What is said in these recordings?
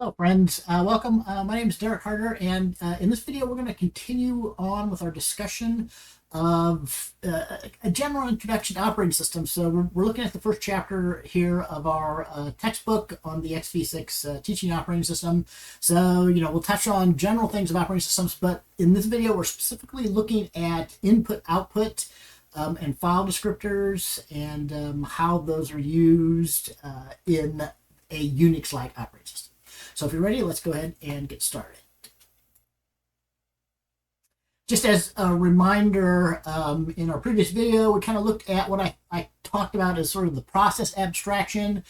Hello, friends. Welcome. My name is Derek Harder, and in this video, we're going to continue on with our discussion of a general introduction to operating systems. So we're looking at the first chapter here of our textbook on the XV6 teaching operating system. So, we'll touch on general things of operating systems, but in this video, we're specifically looking at input, output, and file descriptors and how those are used in a Unix-like operating system. So if you're ready, let's go ahead and get started. Just as a reminder, in our previous video, we kind of looked at what I talked about as sort of the process abstraction.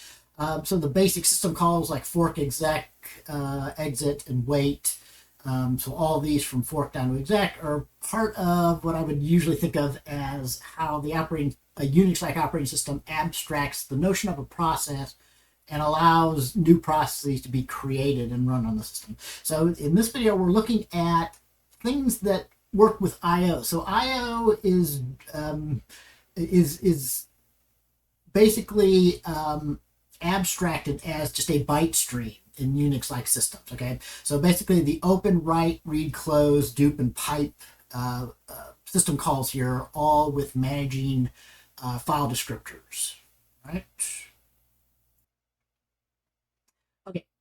So the basic system calls like fork, exec, exit, and wait. So all of these from fork down to exec are part of what I would usually think of as how a Unix-like operating system abstracts the notion of a process and allows new processes to be created and run on the system. So in this video, we're looking at things that work with I/O. So I/O is basically abstracted as just a byte stream in Unix-like systems. Okay, so basically the open, write, read, close, dupe, and pipe system calls here are all with managing file descriptors. Right.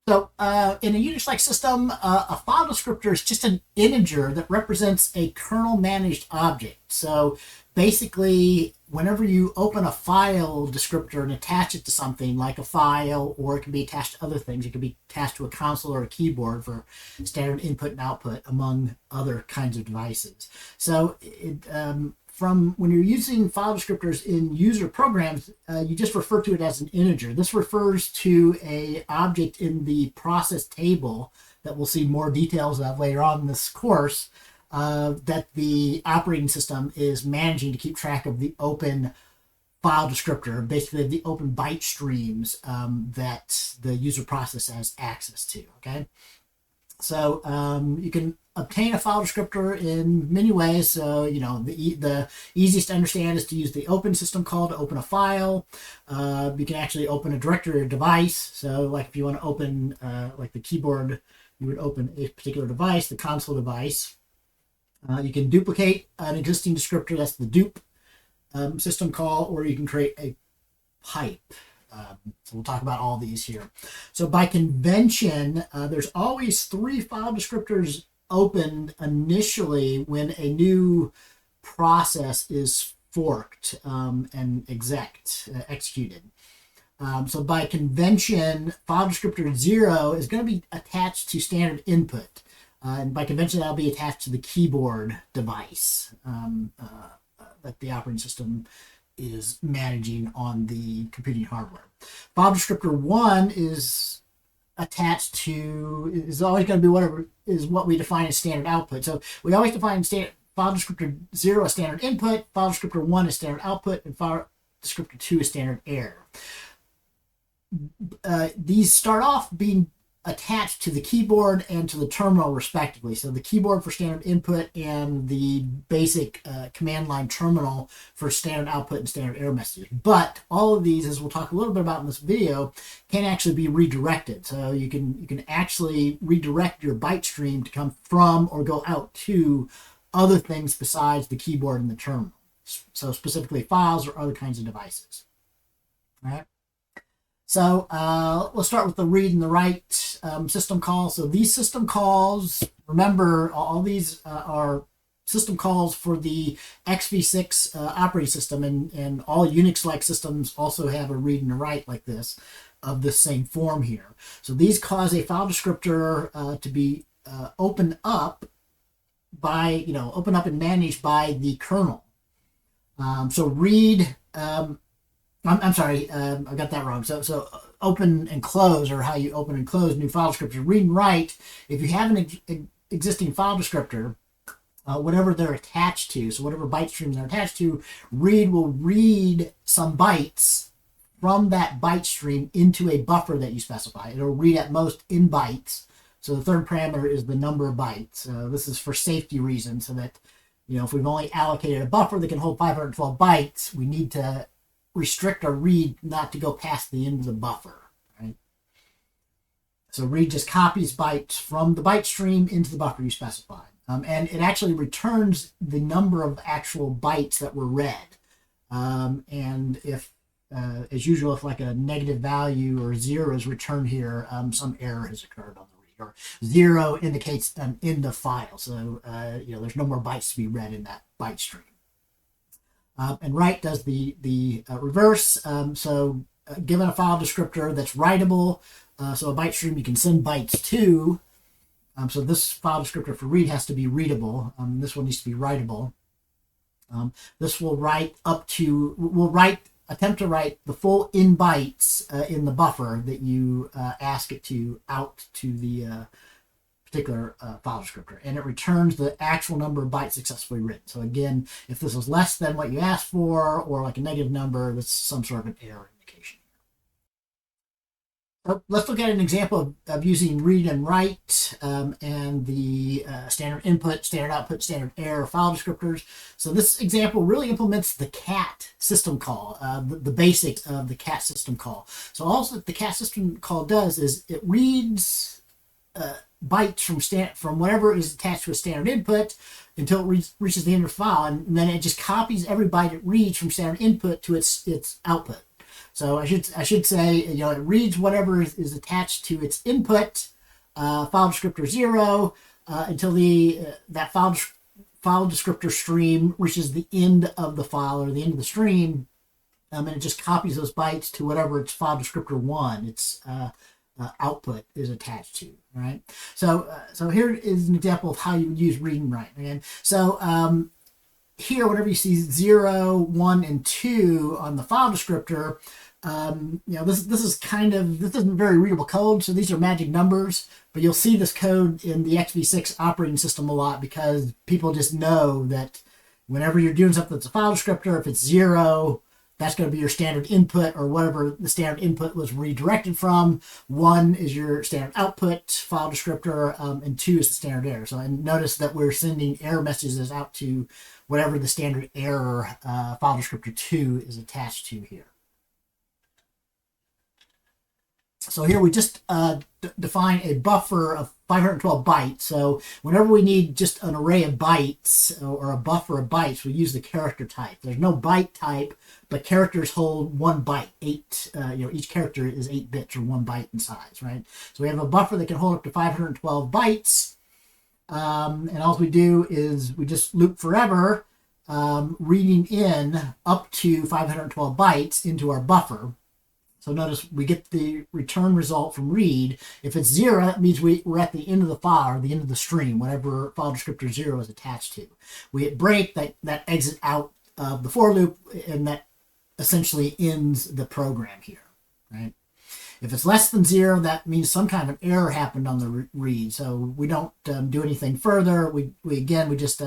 So in a Unix-like system, a file descriptor is just an integer that represents a kernel-managed object. So basically, whenever you open a file descriptor and attach it to something like a file, or it can be attached to other things, it can be attached to a console or a keyboard for standard input and output, among other kinds of devices. So from when you're using file descriptors in user programs, you just refer to it as an integer. This refers to an object in the process table that we'll see more details of later on in this course that the operating system is managing to keep track of the open file descriptor, basically the open byte streams that the user process has access to. Okay, so you can obtain a file descriptor in many ways. So, the easiest to understand is to use the open system call to open a file. You can actually open a directory or device. So, like if you want to open, like the keyboard, you would open a particular device, the console device. You can duplicate an existing descriptor, that's the dupe system call, or you can create a pipe. So we'll talk about all these here. So by convention, there's always 3 file descriptors opened initially when a new process is forked and executed. So by convention, file descriptor 0 is going to be attached to standard input. And by convention, that'll be attached to the keyboard device that the operating system is managing on the computing hardware. File descriptor 1 is attached to, is always going to be whatever is what we define as standard output. So we always define file descriptor 0 as standard input, file descriptor 1 is standard output, and file descriptor 2 is standard error. These start off being attached to the keyboard and to the terminal respectively. So the keyboard for standard input and the basic command line terminal for standard output and standard error messages. But all of these, as we'll talk a little bit about in this video, can actually be redirected. So you can actually redirect your byte stream to come from or go out to other things besides the keyboard and the terminal. So specifically files or other kinds of devices. All right. So let's start with the read and the write system call. So these system calls, remember, all these are system calls for the XV6 operating system, and all Unix-like systems also have a read and a write like this, of the same form here. So these cause a file descriptor to be opened up by, open up and managed by the kernel. So read. I'm sorry, I got that wrong. So open and close, or how you open and close new file descriptors. Read and write, if you have an existing file descriptor, whatever they're attached to, so whatever byte streams they're attached to, read will read some bytes from that byte stream into a buffer that you specify. It'll read at most in bytes. So the third parameter is the number of bytes. This is for safety reasons, so that, if we've only allocated a buffer that can hold 512 bytes, we need to restrict our read not to go past the end of the buffer, right? So read just copies bytes from the byte stream into the buffer you specified. And it actually returns the number of actual bytes that were read. And if, as usual, if like a negative value or 0 is returned here, some error has occurred on the read. Or 0 indicates an end of file. So, there's no more bytes to be read in that byte stream. And write does the reverse. Given a file descriptor that's writable, so a byte stream you can send bytes to. So this file descriptor for read has to be readable. This one needs to be writable. This will attempt to write the full in bytes in the buffer that you ask it to out to the particular file descriptor, and it returns the actual number of bytes successfully written. So again, if this is less than what you asked for, or like a negative number, that's some sort of an error indication. So let's look at an example of using read and write and the standard input, standard output, standard error file descriptors. So this example really implements the cat system call, the basics of the cat system call. So all that the cat system call does is it reads bytes from whatever is attached to a standard input until it reaches the end of the file, and then it just copies every byte it reads from standard input to its output. So I should say, it reads whatever is attached to its input, file descriptor 0, until that file descriptor stream reaches the end of the file or the end of the stream, and it just copies those bytes to whatever its file descriptor 1, its output, is attached to. Right. So here is an example of how you would use read and write. Again, so here, whenever you see 0, 1, and 2 on the file descriptor, this isn't very readable code, so these are magic numbers, but you'll see this code in the x86 operating system a lot because people just know that whenever you're doing something that's a file descriptor, if it's 0, that's going to be your standard input or whatever the standard input was redirected from. 1 is your standard output file descriptor, and 2 is the standard error. So and notice that we're sending error messages out to whatever the standard error file descriptor 2 is attached to here. So here we just define a buffer of 512 bytes. So whenever we need just an array of bytes or a buffer of bytes, we use the character type. There's no byte type, but characters hold 1 byte. Each character is 8 bits or 1 byte in size, right? So we have a buffer that can hold up to 512 bytes. And all we do is we just loop forever, reading in up to 512 bytes into our buffer. So notice we get the return result from read. If it's 0, that means we're at the end of the file or the end of the stream, whatever file descriptor 0 is attached to. We hit break, that exit out of the for loop, and that essentially ends the program here, right? If it's less than 0, that means some kind of error happened on the read. So we don't do anything further. We just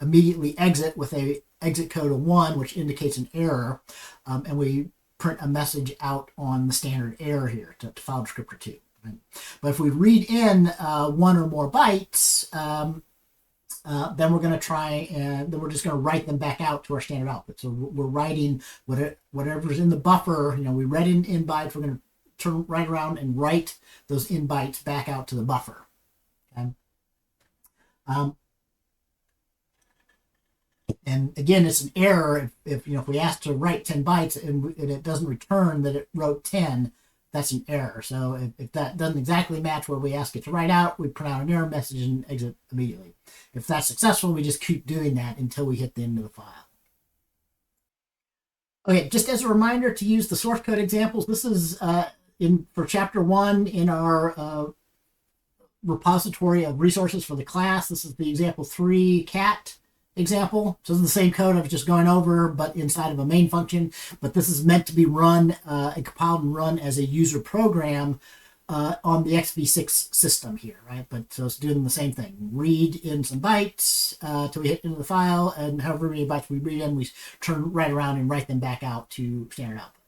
immediately exit with a exit code of 1, which indicates an error, and we print a message out on the standard error here to file descriptor 2. Right? But if we read in 1 or more bytes, then we're going to try and then we're just going to write them back out to our standard output. So we're writing whatever's in the buffer. We read in bytes. We're going to turn right around and write those in bytes back out to the buffer. Okay. And again, it's an error if we ask to write 10 bytes and it doesn't return that it wrote 10, that's an error. So if that doesn't exactly match what we ask it to write out, we print out an error message and exit immediately. If that's successful, we just keep doing that until we hit the end of the file. Okay, just as a reminder to use the source code examples, this is for chapter 1 in our repository of resources for the class. This is the example 3 cat example. So this is the same code I was just going over, but inside of a main function. But this is meant to be run and compiled and run as a user program on the x86 system here, right? But so it's doing the same thing. Read in some bytes till we hit into the file, and however many bytes we read in, we turn right around and write them back out to standard output.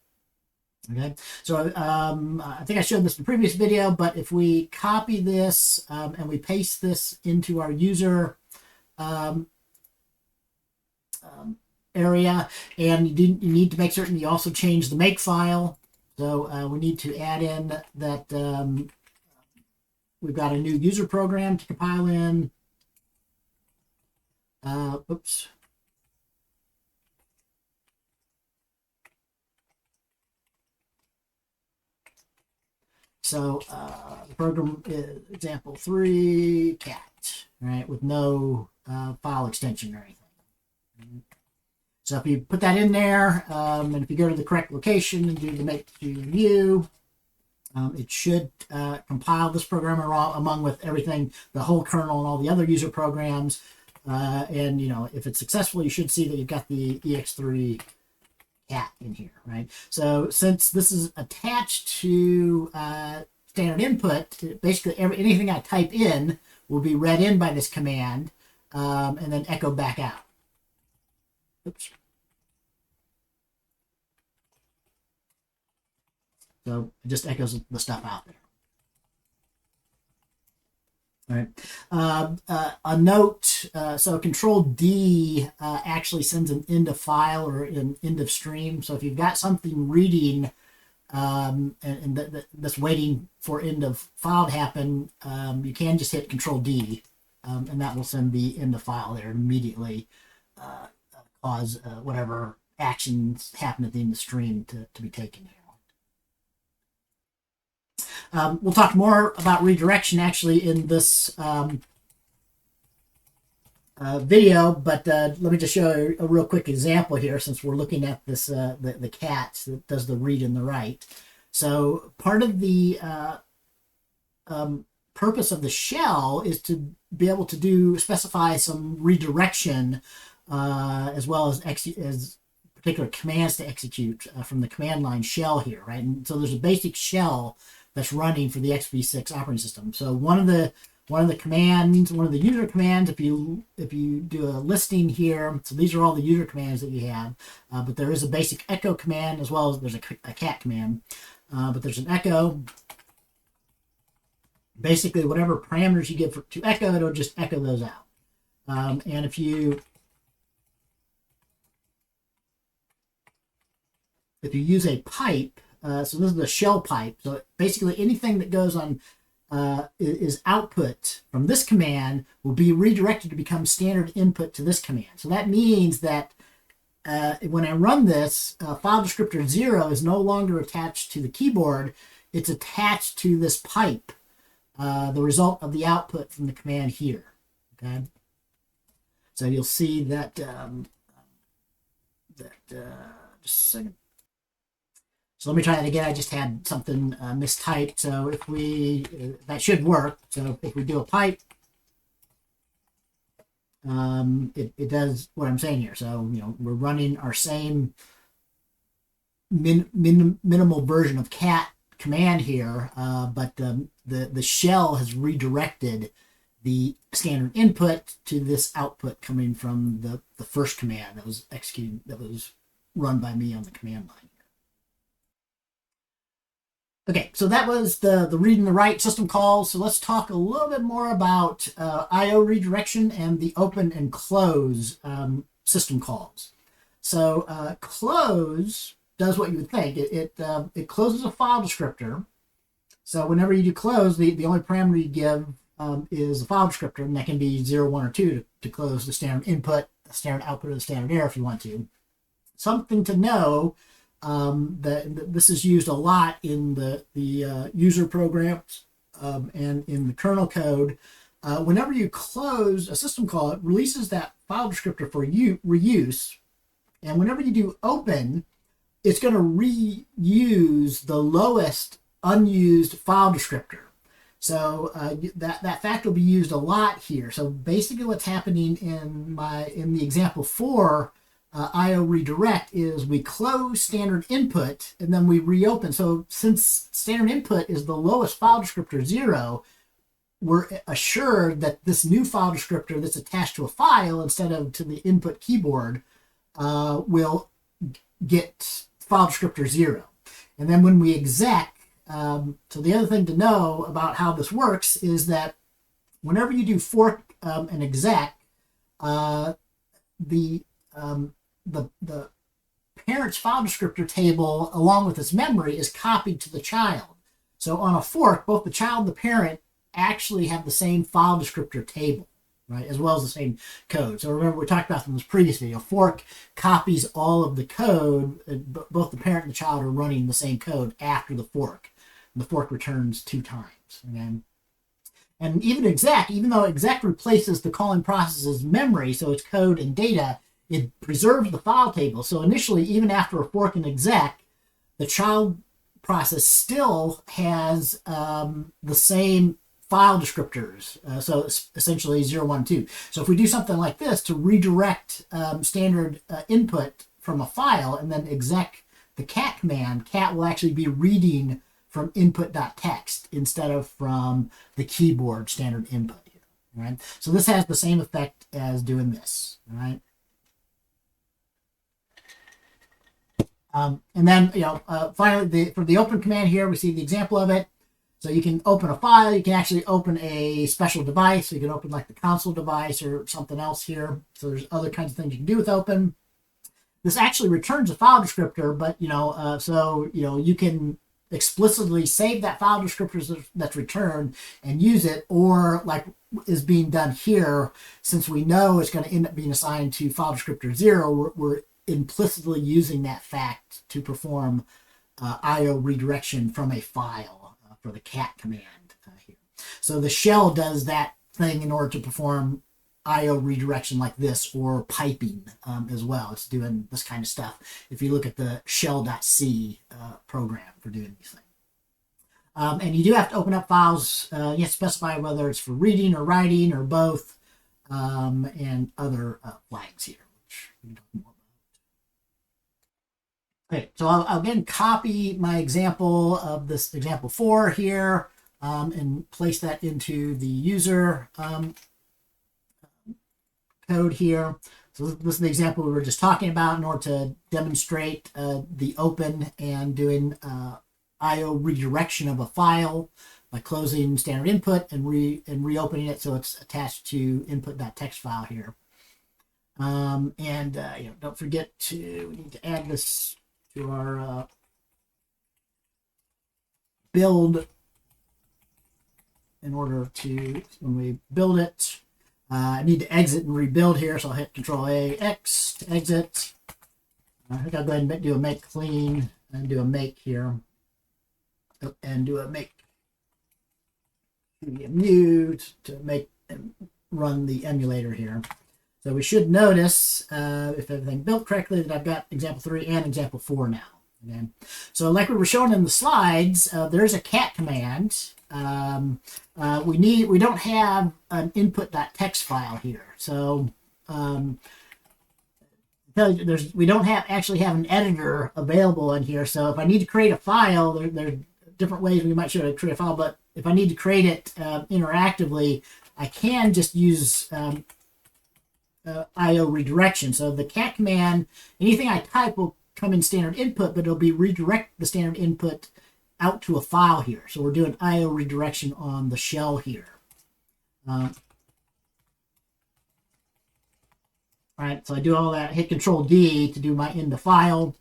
Okay, so I think I showed this in the previous video, but if we copy this and we paste this into our user area, and you need to make certain you also change the make file. So we need to add in that we've got a new user program to compile in. Oops. So the program is example 3 cat, right, with no file extension or anything. So if you put that in there, and if you go to the correct location and do the make to view, it should compile this program along with everything, the whole kernel and all the other user programs. And if it's successful, you should see that you've got the ex3 cat in here, right? So since this is attached to standard input, basically anything I type in will be read in by this command and then echoed back out. Oops. So it just echoes the stuff out there. All right. A note, so Control D actually sends an end of file or an end of stream. So if you've got something reading and that's waiting for end of file to happen, you can just hit Control D and that will send the end of file there and immediately cause whatever actions happen at the end of the stream to be taken here. We'll talk more about redirection actually in this video, but let me just show a real quick example here since we're looking at this the cat that does the read and the write. So part of the purpose of the shell is to be able to specify some redirection as well as particular commands to execute from the command line shell here, right? And so there's a basic shell that's running for the x86 operating system. So one of the commands, one of the user commands, if you do a listing here, so these are all the user commands that you have, but there is a basic echo command as well as there's a cat command, but there's an echo. Basically, whatever parameters you give to echo, it'll just echo those out. And if you use a pipe, so this is the shell pipe. So basically anything that goes on is output from this command will be redirected to become standard input to this command. So that means that when I run this, file descriptor 0 is no longer attached to the keyboard. It's attached to this pipe, the result of the output from the command here. Okay. So you'll see that, just a second. So let me try that again. I just had something mistyped. So if that should work. So if we do a pipe, it does what I'm saying here. So, we're running our same minimal version of cat command here, but the shell has redirected the standard input to this output coming from the first command that was executed, that was run by me on the command line. Okay, so that was the read and the write system calls. So let's talk a little bit more about I/O redirection and the open and close system calls. So close does what you would think. It closes a file descriptor. So whenever you do close, the only parameter you give is a file descriptor, and that can be 0, 1, or 2 to close the standard input, the standard output, or the standard error if you want to. Something to know. That this is used a lot in the user programs and in the kernel code. Whenever you close a system call, it releases that file descriptor for reuse. And whenever you do open, it's going to reuse the lowest unused file descriptor. So that fact will be used a lot here. So basically what's happening in the example 4 I/O redirect is we close standard input and then we reopen. So since standard input is the lowest file descriptor 0, we're assured that this new file descriptor that's attached to a file instead of to the input keyboard will get file descriptor 0. And then when we exec, so the other thing to know about how this works is that whenever you do fork and exec, the parent's file descriptor table, along with its memory, is copied to the child. So on a fork, both the child and the parent actually have the same file descriptor table, right, as well as the same code. So remember, we talked about in this previous video, fork copies all of the code. Both the parent and the child are running the same code after the fork. And the fork returns 2 times. Okay? And even exec, even though exec replaces the calling process's memory, so it's code and data, it preserves the file table. So initially, even after a fork in exec, the child process still has the same file descriptors. So it's essentially 0, 1, 2. So if we do something like this to redirect standard input from a file and then exec the cat command, cat will actually be reading from input.txt instead of from the keyboard standard input here. Right? So this has the same effect as doing this. Right? And then, finally, for the open command here, we see the example of it. So you can open a file. You can actually open a special device. So you can open like the console device or something else here. So there's other kinds of things you can do with open. This actually returns a file descriptor, but, you can explicitly save that file descriptor that's returned and use it, or like is being done here, since we know it's going to end up being assigned to file descriptor 0, we're implicitly using that fact to perform IO redirection from a file for the cat command here. So the shell does that thing in order to perform IO redirection like this, or piping as well. It's doing this kind of stuff if you look at the shell.c program for doing these things. And you do have to open up files. You have to specify whether it's for reading or writing or both, and other flags here, which we can talk more about. Okay, so I'll again copy my example of this example 4 here, and place that into the user code here. So this is the example we were just talking about in order to demonstrate the open and doing IO redirection of a file by closing standard input and reopening it so it's attached to input.txt file here. Don't forget we need to add this to our build in order to, when we build it, I need to exit and rebuild here, so I'll hit Control-A-X to exit. I think I'll go ahead and do a make clean and do a make here. And do a make mute to make and run the emulator here. So we should notice, if everything built correctly, that I've got example 3 and example 4 now. Okay. So like we were showing in the slides, there's a cat command. We don't have an input.txt file here. So we don't actually have an editor available in here. So if I need to create a file, there are different ways we might show how to create a file. But if I need to create it interactively, I can just use IO redirection. So the cat command, anything I type will come in standard input, but it'll be redirect the standard input out to a file here. So we're doing IO redirection on the shell here. All right, so I do all that, hit Control-D to do my in the file.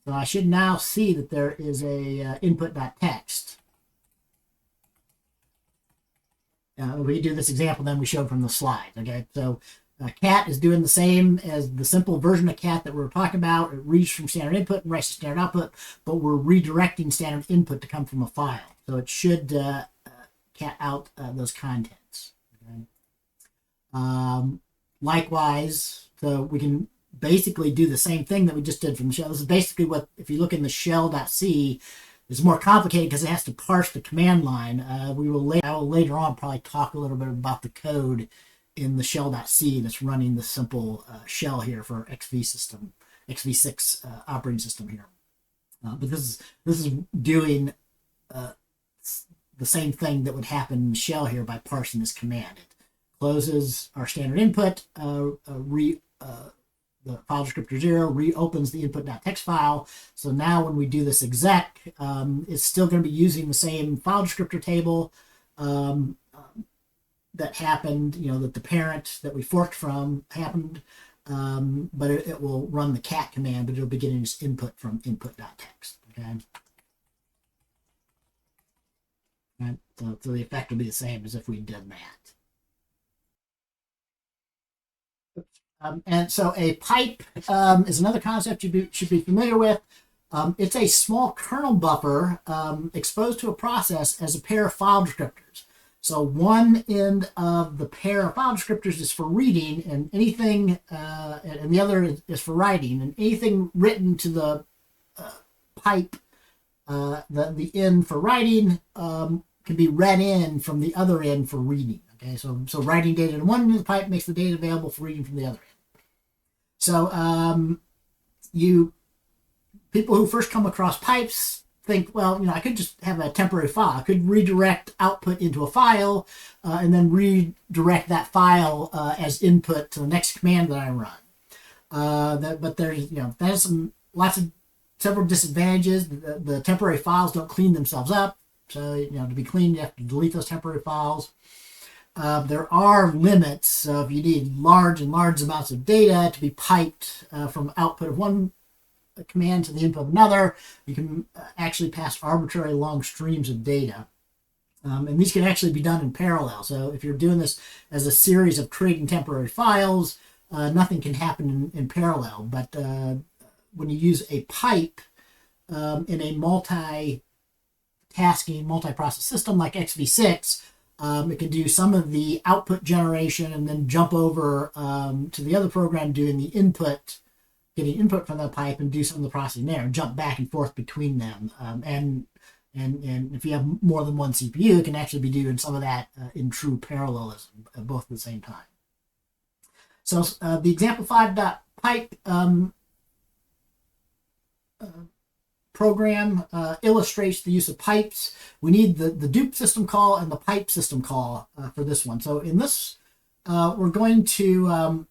So I should now see that there is a input.txt. We do this example then we showed from the slide. Okay, so cat is doing the same as the simple version of cat that we were talking about. It reads from standard input and writes to standard output, but we're redirecting standard input to come from a file. So it should cat out those contents. Okay? Likewise, so we can basically do the same thing that we just did from the shell. This is basically what, if you look in the shell.c, it's more complicated because it has to parse the command line. I will later on probably talk a little bit about the code in the shell.c that's running the simple shell here for XV6 operating system here. But this is doing the same thing that would happen in shell here by parsing this command. It closes our standard input, the file descriptor 0 reopens the input.txt file. So now when we do this exec, it's still going to be using the same file descriptor table that happened, that the parent that we forked from happened, but it will run the cat command, but it'll be getting its input from input.txt. Okay. Right? So the effect will be the same as if we did that. And so a pipe is another concept you should be familiar with. It's a small kernel buffer exposed to a process as a pair of file descriptors. So one end of the pair of file descriptors is for reading, and anything, and the other is for writing. And anything written to the pipe, the end for writing, can be read in from the other end for reading. Okay, so writing data in one end of the pipe makes the data available for reading from the other end. So people who first come across pipes think, well, I could just have a temporary file. I could redirect output into a file and then redirect that file as input to the next command that I run. But there's, that has several disadvantages. The temporary files don't clean themselves up. So, to be cleaned, you have to delete those temporary files. There are limits. So if you need large amounts of data to be piped from output of one command to the input of another, you can actually pass arbitrary long streams of data. And these can actually be done in parallel. So if you're doing this as a series of creating temporary files, nothing can happen in parallel. But when you use a pipe in a multi-tasking, multi-process system like x86, it can do some of the output generation and then jump over to the other program doing the input, getting input from the pipe, and do some of the processing there, and jump back and forth between them. And if you have more than one CPU, it can actually be doing some of that in true parallelism, both at the same time. So the example 5.pipe program illustrates the use of pipes. We need the dupe system call and the pipe system call for this one. So in this, we're going to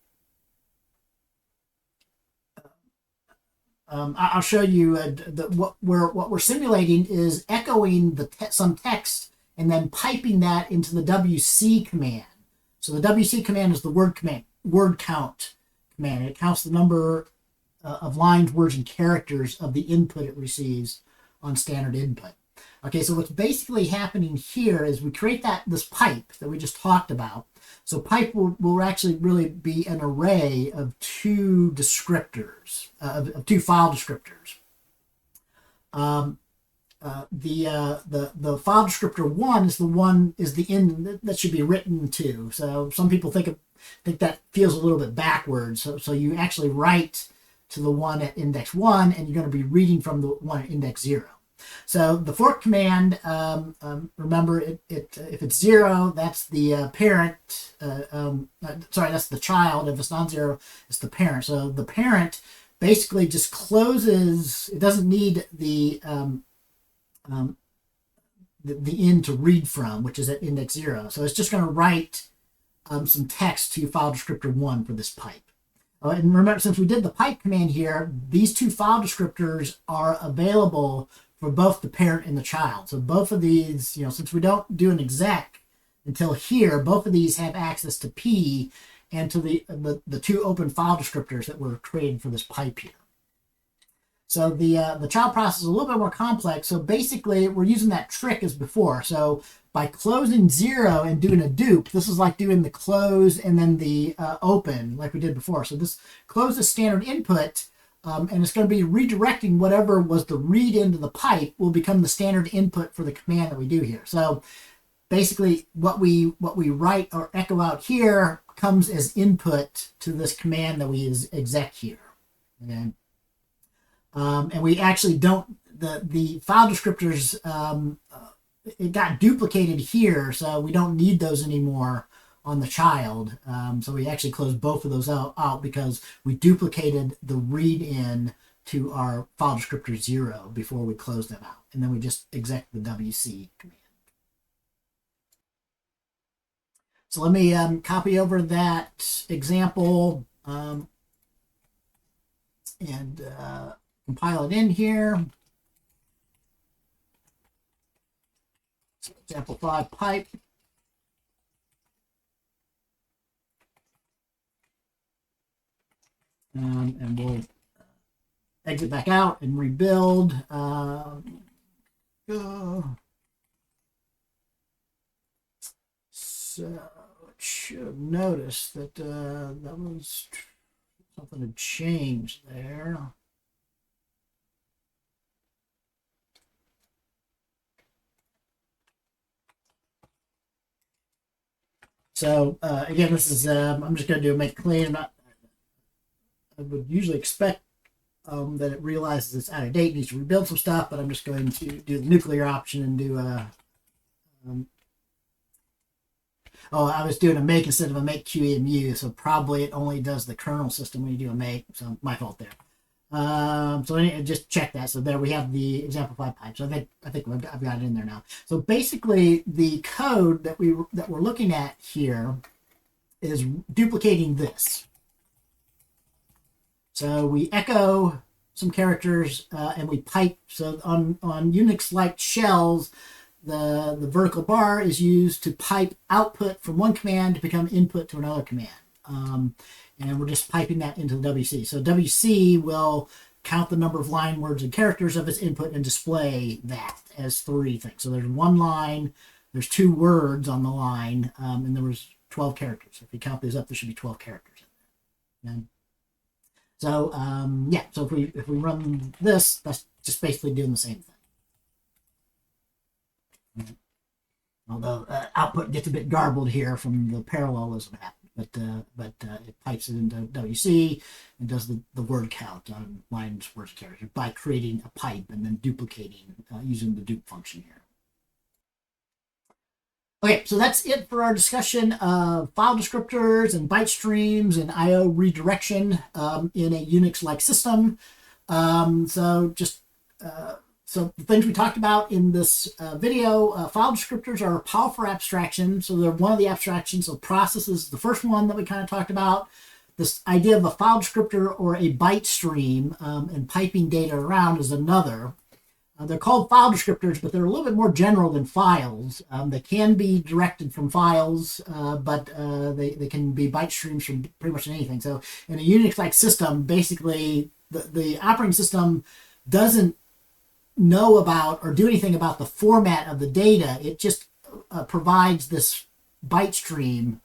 I'll show you what we're simulating is echoing some text and then piping that into the WC command. So the WC command is the word count command. It counts the number of lines, words, and characters of the input it receives on standard input. Okay, so what's basically happening here is we create this pipe that we just talked about. So pipe will actually really be an array of two descriptors, of two file descriptors. The file descriptor 1 is the end that should be written to. So some people think that feels a little bit backwards. So you actually write to the one at index 1, and you're going to be reading from the one at index 0. So the fork command, remember, if it's 0, that's the parent. That's the child. If it's non-zero, it's the parent. So the parent basically just closes. It doesn't need the end to read from, which is at index 0. So it's just going to write some text to file descriptor 1 for this pipe. And remember, since we did the pipe command here, these two file descriptors are available for both the parent and the child. So both of these, since we don't do an exec until here, both of these have access to P and to the two open file descriptors that we're creating for this pipe here. So the child process is a little bit more complex. So basically, we're using that trick as before. So by closing 0 and doing a dupe, this is like doing the close and then the open like we did before. So this close is standard input, and it's going to be redirecting whatever was the read into the pipe will become the standard input for the command that we do here. So basically, what we write or echo out here comes as input to this command that we exec here. Okay? And we actually don't, the file descriptors, it got duplicated here, so we don't need those anymore on the child. So we actually closed both of those out because we duplicated the read in to our file descriptor 0 before we closed them out. And then we just exec the WC command. So let me copy over that example and compile it in here. So example 5 pipe. And we'll exit back out and rebuild. So should have noticed that that was something had changed there. So again, this is I'm just going to do a make clean. I would usually expect that it realizes it's out of date, needs to rebuild some stuff, but I'm just going to do the nuclear option and do a oh, I was doing a make instead of a make QEMU, so probably it only does the kernel system when you do a make, so my fault there. So I need to just check that. So there we have the exemplified pipe. So I think I've got it in there now. So basically, the code that we're looking at here is duplicating this. So we echo some characters and we pipe. So on Unix-like shells, the vertical bar is used to pipe output from one command to become input to another command. And we're just piping that into the WC. So WC will count the number of line words and characters of its input and display that as 3 things. So there's one line, there's 2 words on the line, and there was 12 characters. If you count these up, there should be 12 characters in there. Okay? So yeah, so if we run this, that's just basically doing the same thing. Although output gets a bit garbled here from the parallelism happening. But it pipes it into WC and does the word count on lines, words, characters by creating a pipe and then duplicating using the dupe function here. Okay, so that's it for our discussion of file descriptors and byte streams and I/O redirection in a Unix-like system. So the things we talked about in this video, file descriptors are a powerful abstraction. So they're one of the abstractions. So process is the first one that we kind of talked about. This idea of a file descriptor or a byte stream and piping data around is another. They're called file descriptors, but they're a little bit more general than files. They can be directed from files, but they can be byte streams from pretty much anything. So in a Unix-like system, basically the operating system doesn't know about or do anything about the format of the data. It just provides this byte stream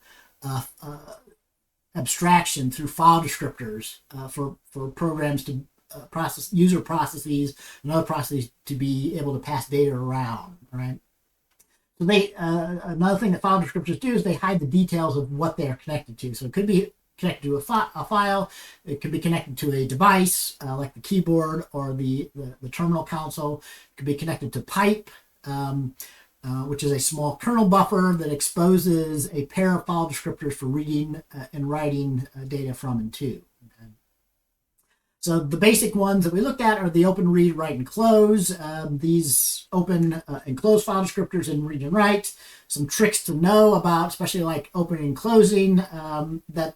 abstraction through file descriptors for programs to process, user processes and other processes to be able to pass data around, right? So they another thing that file descriptors do is they hide the details of what they're connected to. So it could be connected to a file, it could be connected to a device like the keyboard or the terminal console. It could be connected to pipe, which is a small kernel buffer that exposes a pair of file descriptors for reading and writing data from and to. Okay. So the basic ones that we looked at are the open, read, write, and close. These open and close file descriptors in read and write. Some tricks to know about, especially like opening and closing, that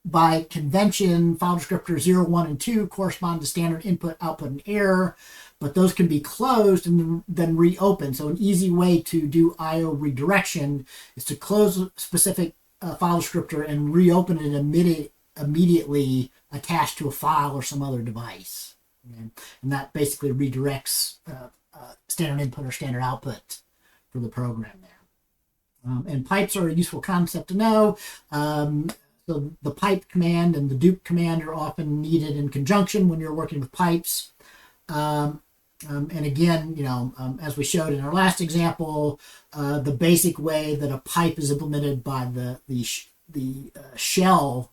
by convention, file descriptors 0, 1, and 2 correspond to standard input, output, and error, but those can be closed and then reopened. So an easy way to do I/O redirection is to close a specific file descriptor and reopen it immediately attached to a file or some other device. Okay? And that basically redirects standard input or standard output for the program there. And pipes are a useful concept to know. So the pipe command and the dupe command are often needed in conjunction when you're working with pipes. And again, as we showed in our last example, the basic way that a pipe is implemented by the shell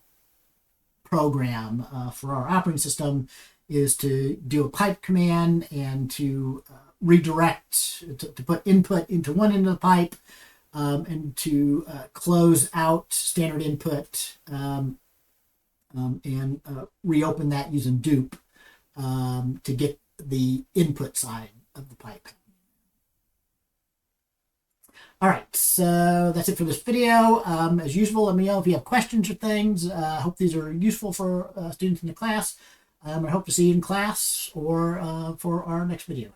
program for our operating system is to do a pipe command and to redirect, to put input into one end of the pipe, and to close out standard input and reopen that using dupe to get the input side of the pipe. All right, so that's it for this video. As usual, let me know if you have questions or things. I hope these are useful for students in the class. I hope to see you in class or for our next video.